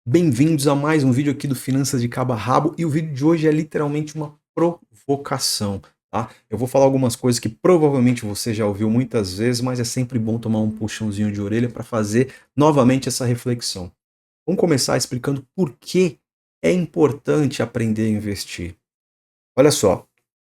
Bem-vindos a mais um vídeo aqui do Finanças de Cabo a Rabo e o vídeo de hoje é literalmente uma provocação, tá? Eu vou falar algumas coisas que provavelmente você já ouviu muitas vezes, mas é sempre bom tomar um puxãozinho de orelha para fazer novamente essa reflexão. Vamos começar explicando por que é importante aprender a investir. Olha só,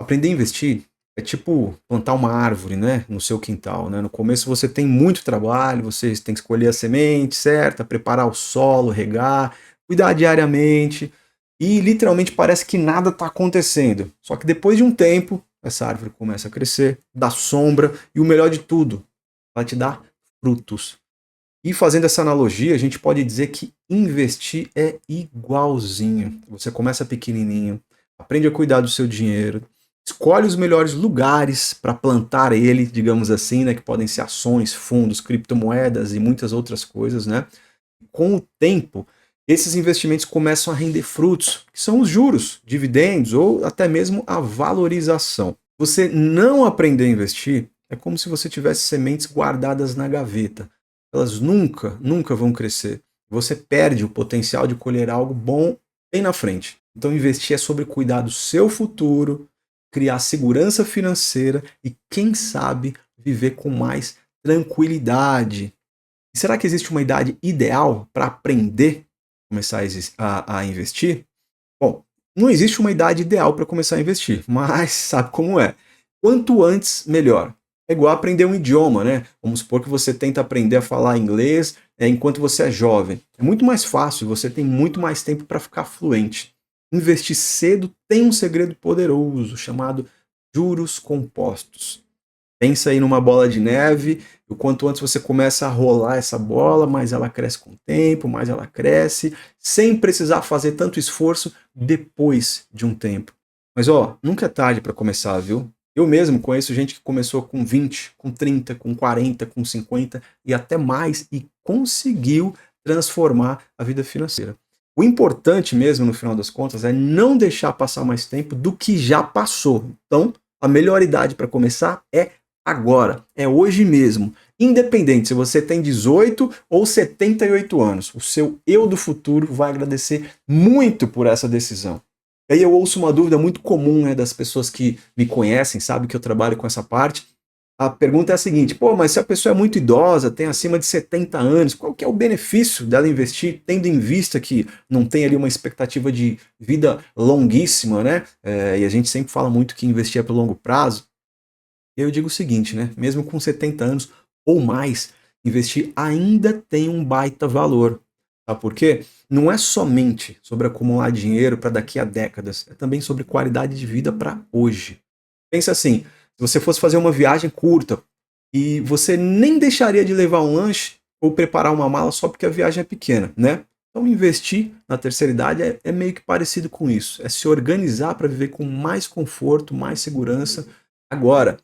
aprender a investir é tipo plantar uma árvore, né, no seu quintal, né? No começo você tem muito trabalho, você tem que escolher a semente certa, preparar o solo, regar, cuidar diariamente e literalmente parece que nada está acontecendo. Só que depois de um tempo, essa árvore começa a crescer, dá sombra e o melhor de tudo, ela te dá frutos. E fazendo essa analogia, a gente pode dizer que investir é igualzinho. Você começa pequenininho, aprende a cuidar do seu dinheiro, escolhe os melhores lugares para plantar ele, digamos assim, né, que podem ser ações, fundos, criptomoedas e muitas outras coisas, né? Com o tempo, esses investimentos começam a render frutos, que são os juros, dividendos ou até mesmo a valorização. Você não aprender a investir é como se você tivesse sementes guardadas na gaveta. Elas nunca vão crescer. Você perde o potencial de colher algo bom bem na frente. Então, investir é sobre cuidar do seu futuro, criar segurança financeira e, quem sabe, viver com mais tranquilidade. E será que existe uma idade ideal para aprender a começar a investir? Bom, não existe uma idade ideal para começar a investir, mas sabe como é? Quanto antes, melhor. É igual aprender um idioma, né? Vamos supor que você tenta aprender a falar inglês enquanto você é jovem. É muito mais fácil, você tem muito mais tempo para ficar fluente. Investir cedo tem um segredo poderoso chamado juros compostos. Pensa aí numa bola de neve, o quanto antes você começa a rolar essa bola, mais ela cresce com o tempo, mais ela cresce, sem precisar fazer tanto esforço depois de um tempo. Mas ó, nunca é tarde para começar, viu? Eu mesmo conheço gente que começou com 20, com 30, com 40, com 50 e até mais e conseguiu transformar a vida financeira. O importante mesmo, no final das contas, é não deixar passar mais tempo do que já passou. Então, a melhor idade para começar é agora, é hoje mesmo. Independente se você tem 18 ou 78 anos, o seu eu do futuro vai agradecer muito por essa decisão. E aí eu ouço uma dúvida muito comum, né, das pessoas que me conhecem, sabem que eu trabalho com essa parte. A pergunta é a seguinte: pô, mas se a pessoa é muito idosa, tem acima de 70 anos, qual que é o benefício dela investir, tendo em vista que não tem ali uma expectativa de vida longuíssima, né? E a gente sempre fala muito que investir é para longo prazo. Eu digo o seguinte, né? Mesmo com 70 anos ou mais, investir ainda tem um baita valor. Sabe por quê? Não é somente sobre acumular dinheiro para daqui a décadas, é também sobre qualidade de vida para hoje. Pensa assim, se você fosse fazer uma viagem curta e você nem deixaria de levar um lanche ou preparar uma mala só porque a viagem é pequena, né? Então investir na terceira idade é meio que parecido com isso. É se organizar para viver com mais conforto, mais segurança agora.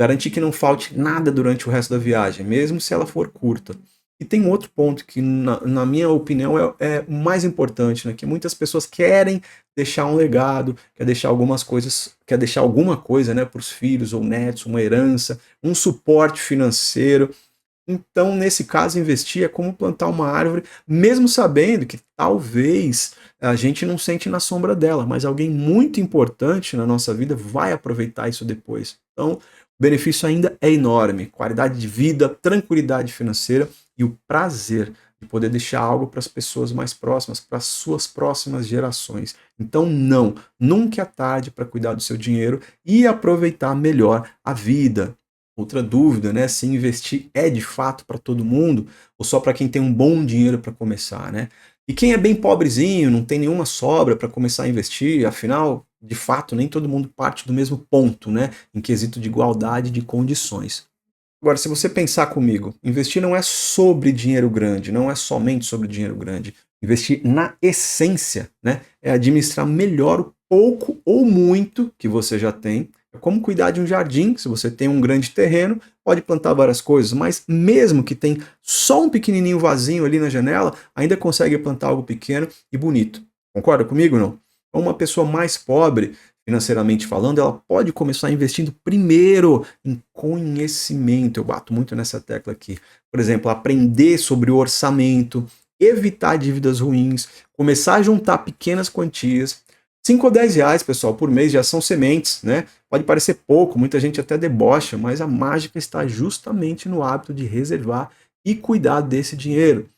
Garantir que não falte nada durante o resto da viagem, mesmo se ela for curta. E tem um outro ponto que, na minha opinião, é mais importante, né? Que muitas pessoas querem deixar um legado, quer deixar alguma coisa, né, para os filhos ou netos, uma herança, um suporte financeiro. Então, nesse caso, investir é como plantar uma árvore, mesmo sabendo que talvez a gente não sente na sombra dela, mas alguém muito importante na nossa vida vai aproveitar isso depois. Então, o benefício ainda é enorme: qualidade de vida, tranquilidade financeira e o prazer de poder deixar algo para as pessoas mais próximas, para as suas próximas gerações. Então, não, nunca é tarde para cuidar do seu dinheiro e aproveitar melhor a vida. Outra dúvida, né? Se investir é de fato para todo mundo ou só para quem tem um bom dinheiro para começar, né? E quem é bem pobrezinho, não tem nenhuma sobra para começar a investir, afinal, de fato, nem todo mundo parte do mesmo ponto, né? Em quesito de igualdade de condições. Agora, se você pensar comigo, investir não é sobre dinheiro grande, não é somente sobre dinheiro grande. Investir na essência, né? É administrar melhor o pouco ou muito que você já tem. É como cuidar de um jardim. Se você tem um grande terreno, pode plantar várias coisas, mas mesmo que tem só um pequenininho vasinho ali na janela, ainda consegue plantar algo pequeno e bonito. Concorda comigo, não? Então, uma pessoa mais pobre, financeiramente falando, ela pode começar investindo primeiro em conhecimento. Eu bato muito nessa tecla aqui. Por exemplo, aprender sobre o orçamento, evitar dívidas ruins, começar a juntar pequenas quantias. 5 ou 10 reais, pessoal, por mês já são sementes, né? Pode parecer pouco, muita gente até debocha, mas a mágica está justamente no hábito de reservar e cuidar desse dinheiro.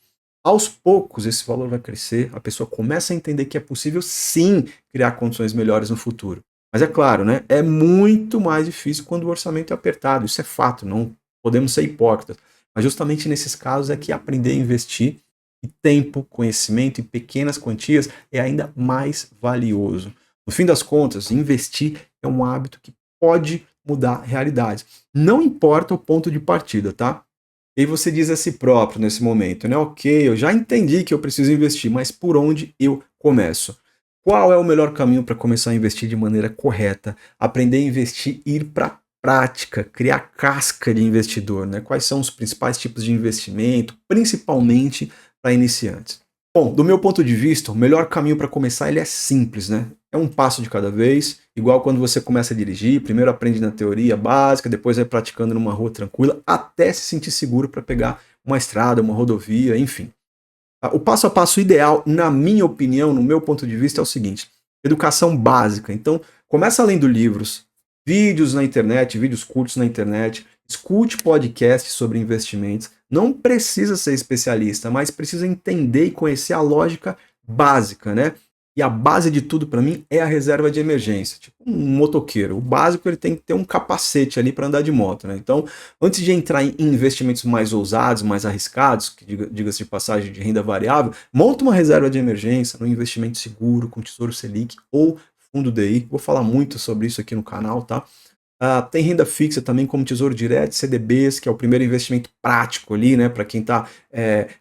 Aos poucos, esse valor vai crescer, a pessoa começa a entender que é possível sim criar condições melhores no futuro. Mas é claro, né? É muito mais difícil quando o orçamento é apertado, isso é fato, não podemos ser hipócritas. Mas justamente nesses casos é que aprender a investir e tempo, conhecimento em pequenas quantias é ainda mais valioso. No fim das contas, investir é um hábito que pode mudar realidades. Não importa o ponto de partida, tá? E aí você diz a si próprio nesse momento, né? Ok, eu já entendi que eu preciso investir, mas por onde eu começo? Qual é o melhor caminho para começar a investir de maneira correta? Aprender a investir, ir para a prática, criar casca de investidor, né? Quais são os principais tipos de investimento, principalmente para iniciantes? Bom, do meu ponto de vista, o melhor caminho para começar ele é simples, né? É um passo de cada vez, igual quando você começa a dirigir, primeiro aprende na teoria básica, depois vai praticando numa rua tranquila, até se sentir seguro para pegar uma estrada, uma rodovia, enfim. O passo a passo ideal, na minha opinião, no meu ponto de vista, é o seguinte: educação básica. Então, começa lendo livros, vídeos na internet, vídeos curtos na internet, escute podcasts sobre investimentos. Não precisa ser especialista, mas precisa entender e conhecer a lógica básica, né? E a base de tudo para mim é a reserva de emergência, tipo um motoqueiro. O básico ele tem que ter um capacete ali para andar de moto, né? Então, antes de entrar em investimentos mais ousados, mais arriscados, que diga-se de passagem de renda variável, monta uma reserva de emergência, um investimento seguro com Tesouro Selic ou fundo DI. Vou falar muito sobre isso aqui no canal, tá? Tem renda fixa também, como Tesouro Direto, CDBs, que é o primeiro investimento prático ali, né, para quem está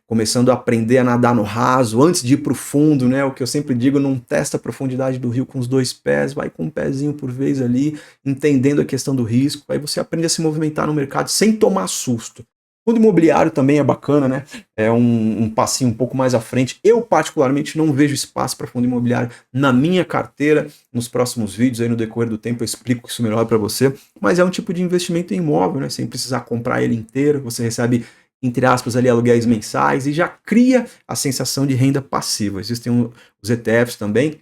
começando a aprender a nadar no raso, antes de ir para o fundo, né, o que eu sempre digo, não testa a profundidade do rio com os 2 pés, vai com um pezinho por vez ali, entendendo a questão do risco, aí você aprende a se movimentar no mercado sem tomar susto. Fundo imobiliário também é bacana, né? É um passinho um pouco mais à frente. Eu, particularmente, não vejo espaço para fundo imobiliário na minha carteira. Nos próximos vídeos, aí no decorrer do tempo, eu explico isso melhor para você. Mas é um tipo de investimento em imóvel, né? Sem precisar comprar ele inteiro. Você recebe, entre aspas, ali aluguéis mensais e já cria a sensação de renda passiva. Existem os ETFs também.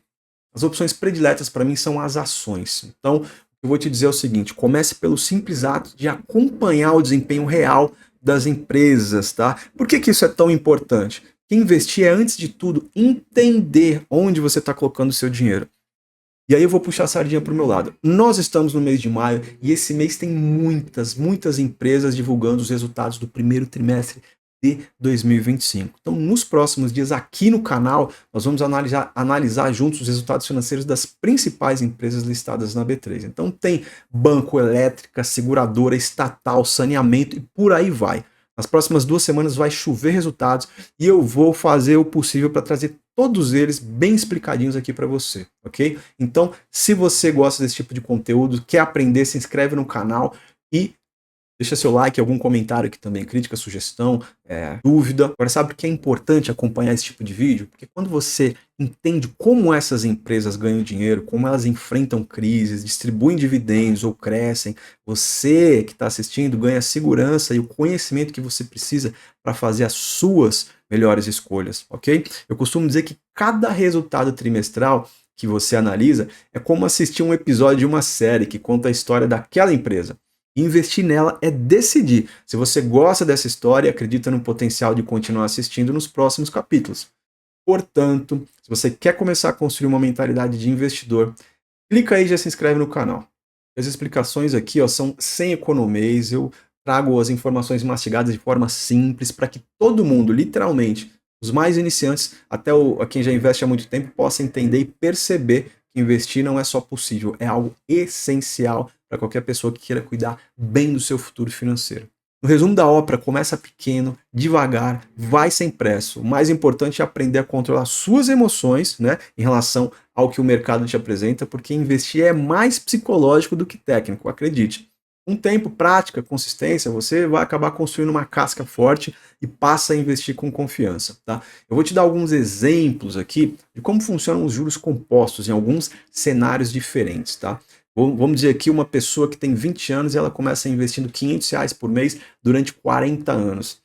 As opções prediletas para mim são as ações. Então, eu vou te dizer o seguinte: comece pelo simples ato de acompanhar o desempenho real das empresas, tá? Por que isso é tão importante? Que investir é, antes de tudo, entender onde você está colocando o seu dinheiro. E aí eu vou puxar a sardinha para o meu lado. Nós estamos no mês de maio e esse mês tem muitas empresas divulgando os resultados do primeiro trimestre de 2025. Então, nos próximos dias aqui no canal, nós vamos analisar juntos os resultados financeiros das principais empresas listadas na B3. Então, tem banco, elétrica, seguradora, estatal, saneamento e por aí vai. Nas próximas 2 semanas vai chover resultados e eu vou fazer o possível para trazer todos eles bem explicadinhos aqui para você, ok? Então, se você gosta desse tipo de conteúdo, quer aprender, se inscreve no canal e deixa seu like, algum comentário aqui também, crítica, sugestão, dúvida. Agora, sabe por que é importante acompanhar esse tipo de vídeo? Porque quando você entende como essas empresas ganham dinheiro, como elas enfrentam crises, distribuem dividendos ou crescem, você que está assistindo ganha segurança e o conhecimento que você precisa para fazer as suas melhores escolhas, ok? Eu costumo dizer que cada resultado trimestral que você analisa é como assistir um episódio de uma série que conta a história daquela empresa. Investir nela é decidir se você gosta dessa história e acredita no potencial de continuar assistindo nos próximos capítulos. Portanto, se você quer começar a construir uma mentalidade de investidor, clica aí e já se inscreve no canal. As explicações aqui são sem economês, eu trago as informações mastigadas de forma simples para que todo mundo, literalmente, os mais iniciantes, até quem já investe há muito tempo, possa entender e perceber que investir não é só possível, é algo essencial para qualquer pessoa que queira cuidar bem do seu futuro financeiro. No resumo da ópera, começa pequeno, devagar, vai sem pressa. O mais importante é aprender a controlar suas emoções, né, em relação ao que o mercado te apresenta, porque investir é mais psicológico do que técnico, acredite. Com tempo, prática, consistência, você vai acabar construindo uma casca forte e passa a investir com confiança, tá? Eu vou te dar alguns exemplos aqui de como funcionam os juros compostos em alguns cenários diferentes, tá? Vamos dizer aqui uma pessoa que tem 20 anos e ela começa investindo R$ 500 por mês durante 40 anos.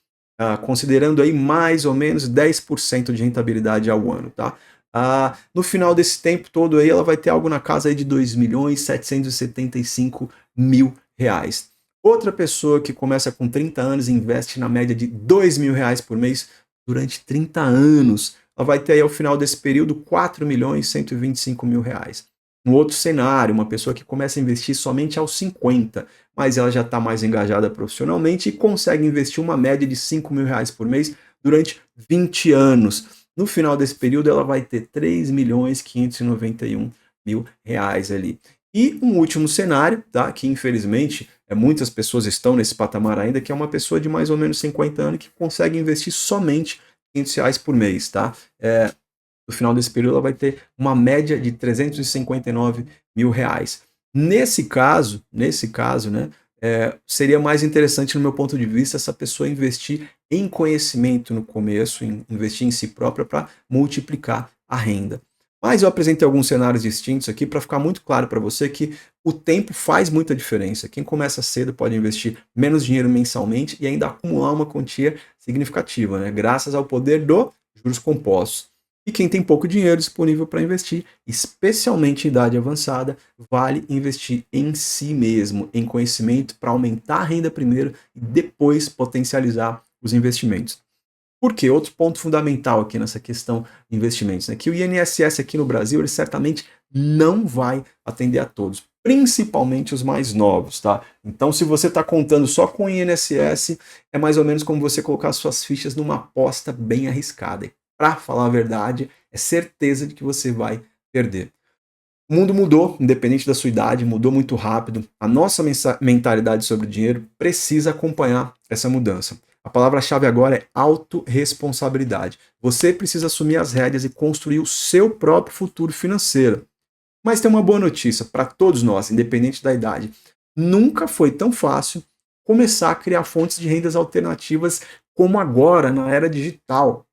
considerando aí mais ou menos 10% de rentabilidade ao ano, tá? No final desse tempo todo aí, ela vai ter algo na casa aí de 2.775.000 reais. Outra pessoa que começa com 30 anos e investe na média de R$ 2.000 por mês durante 30 anos, ela vai ter aí ao final desse período 4.125.000 reais. Um outro cenário, uma pessoa que começa a investir somente aos 50, mas ela já está mais engajada profissionalmente e consegue investir uma média de R$ 5.000 por mês durante 20 anos. No final desse período, ela vai ter 3.591.000 reais ali. E um último cenário, tá? Que infelizmente muitas pessoas estão nesse patamar ainda, que é uma pessoa de mais ou menos 50 anos que consegue investir somente R$ 500 por mês, tá? No final desse período, ela vai ter uma média de R$ 359.000. Nesse caso, né, seria mais interessante, no meu ponto de vista, essa pessoa investir em conhecimento no começo, investir em si própria para multiplicar a renda. Mas eu apresentei alguns cenários distintos aqui para ficar muito claro para você que o tempo faz muita diferença. Quem começa cedo pode investir menos dinheiro mensalmente e ainda acumular uma quantia significativa, né, graças ao poder dos juros compostos. E quem tem pouco dinheiro disponível para investir, especialmente em idade avançada, vale investir em si mesmo, em conhecimento, para aumentar a renda primeiro e depois potencializar os investimentos. Por quê? Outro ponto fundamental aqui nessa questão de investimentos, né? Que o INSS aqui no Brasil, ele certamente não vai atender a todos, principalmente os mais novos, tá? Então, se você está contando só com o INSS, é mais ou menos como você colocar suas fichas numa aposta bem arriscada. Para falar a verdade, é certeza de que você vai perder. O mundo mudou, independente da sua idade, mudou muito rápido. A nossa mentalidade sobre o dinheiro precisa acompanhar essa mudança. A palavra-chave agora é autorresponsabilidade. Você precisa assumir as rédeas e construir o seu próprio futuro financeiro. Mas tem uma boa notícia para todos nós, independente da idade. Nunca foi tão fácil começar a criar fontes de rendas alternativas como agora, na era digital.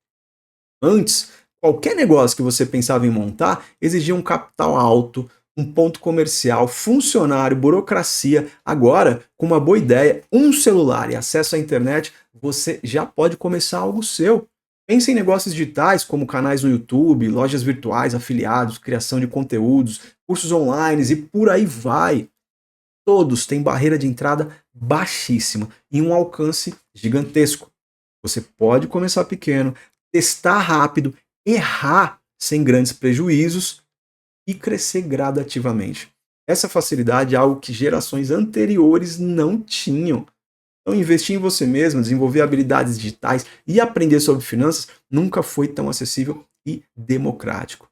Antes, qualquer negócio que você pensava em montar exigia um capital alto, um ponto comercial, funcionário, burocracia. Agora, com uma boa ideia, um celular e acesso à internet, você já pode começar algo seu. Pense em negócios digitais como canais no YouTube, lojas virtuais, afiliados, criação de conteúdos, cursos online e por aí vai. Todos têm barreira de entrada baixíssima e um alcance gigantesco. Você pode começar pequeno, testar rápido, errar sem grandes prejuízos e crescer gradativamente. Essa facilidade é algo que gerações anteriores não tinham. Então, investir em você mesmo, desenvolver habilidades digitais e aprender sobre finanças nunca foi tão acessível e democrático.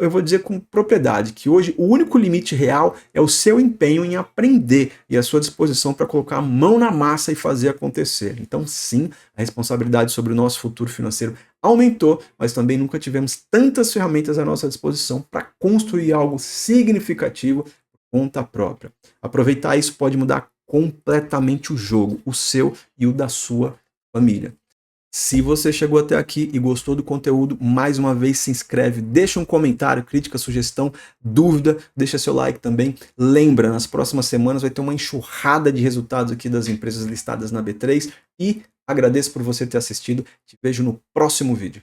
Eu vou dizer com propriedade que hoje o único limite real é o seu empenho em aprender e a sua disposição para colocar a mão na massa e fazer acontecer. Então, sim, a responsabilidade sobre o nosso futuro financeiro aumentou, mas também nunca tivemos tantas ferramentas à nossa disposição para construir algo significativo por conta própria. Aproveitar isso pode mudar completamente o jogo, o seu e o da sua família. Se você chegou até aqui e gostou do conteúdo, mais uma vez se inscreve, deixa um comentário, crítica, sugestão, dúvida, deixa seu like também. Lembra, nas próximas semanas vai ter uma enxurrada de resultados aqui das empresas listadas na B3 e agradeço por você ter assistido. Te vejo no próximo vídeo.